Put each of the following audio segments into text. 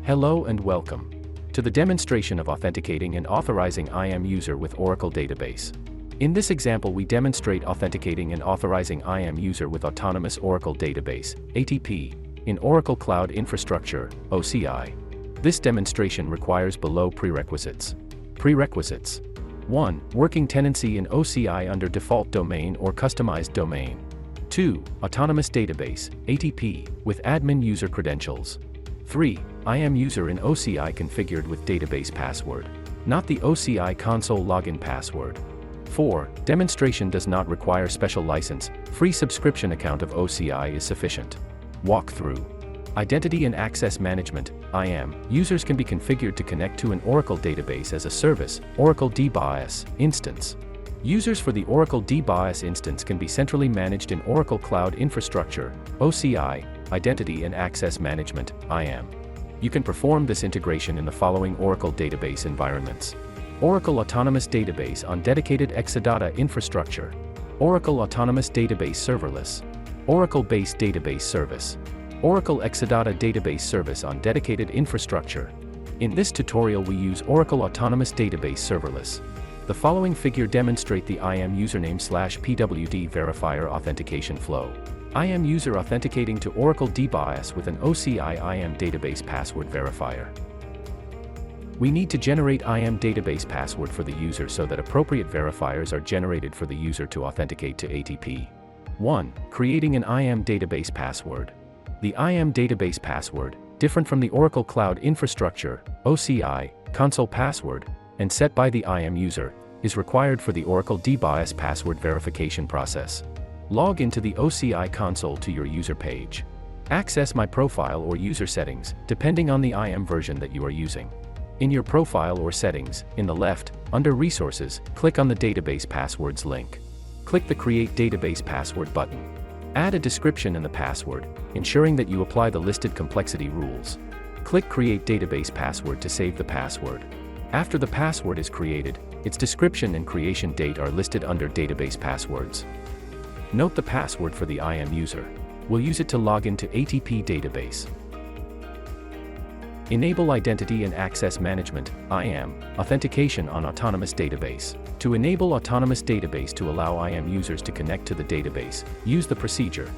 Hello and welcome to the demonstration of authenticating and authorizing IAM user with Oracle database. In this example, we demonstrate authenticating and authorizing IAM user with Autonomous Oracle Database, ATP, in Oracle Cloud Infrastructure, OCI. This demonstration requires below prerequisites. Prerequisites. 1. Working tenancy in OCI under default domain or customized domain. 2. Autonomous database, ATP, with admin user credentials. 3. IAM user in OCI configured with database password, not the OCI console login password. 4. Demonstration does not require special license, free subscription account of OCI is sufficient. Walkthrough. Identity and Access Management, IAM, users can be configured to connect to an Oracle database as a service, Oracle DBAS, instance. Users for the Oracle DBAS instance can be centrally managed in Oracle Cloud Infrastructure, OCI, Identity and Access Management, IAM. You can perform this integration in the following Oracle database environments. Oracle Autonomous Database on dedicated Exadata infrastructure. Oracle Autonomous Database Serverless. Oracle-based database service. Oracle Exadata database service on dedicated infrastructure. In this tutorial we use Oracle Autonomous Database Serverless. The following figure demonstrate the IAM username/PWD verifier authentication flow. IAM user authenticating to Oracle DBAS with an OCI IAM database password verifier. We need to generate IAM database password for the user so that appropriate verifiers are generated for the user to authenticate to ATP. 1. Creating an IAM database password. The IAM database password, different from the Oracle Cloud Infrastructure, OCI, console password, and set by the IAM user, is required for the Oracle DBAS password verification process. Log into the OCI console to your user page. Access My Profile or User Settings, depending on the IAM version that you are using. In your profile or settings, in the left, under Resources, click on the Database Passwords link. Click the Create Database Password button. Add a description in the password, ensuring that you apply the listed complexity rules. Click Create Database Password to save the password. After the password is created, its description and creation date are listed under Database Passwords. Note the password for the IAM user. We'll use it to log into ATP database. Enable Identity and Access Management, IAM, Authentication on Autonomous Database. To enable Autonomous Database to allow IAM users to connect to the database, use the procedure.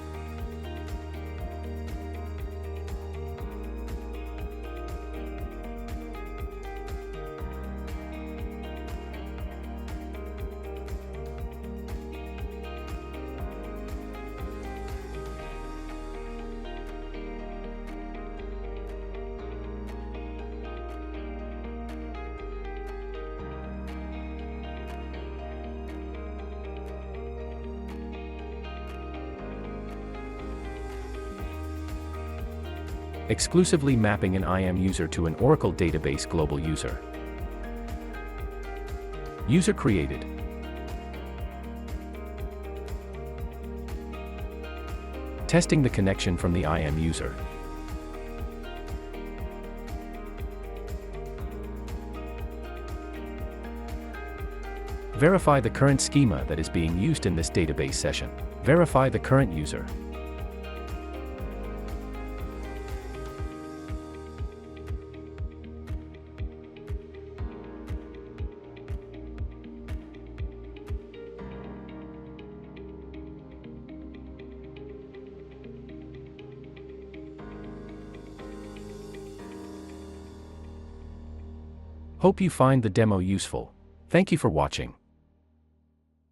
Exclusively mapping an IAM user to an Oracle database global user. User created. Testing the connection from the IAM user. Verify the current schema that is being used in this database session. Verify the current user. Hope you find the demo useful. Thank you for watching.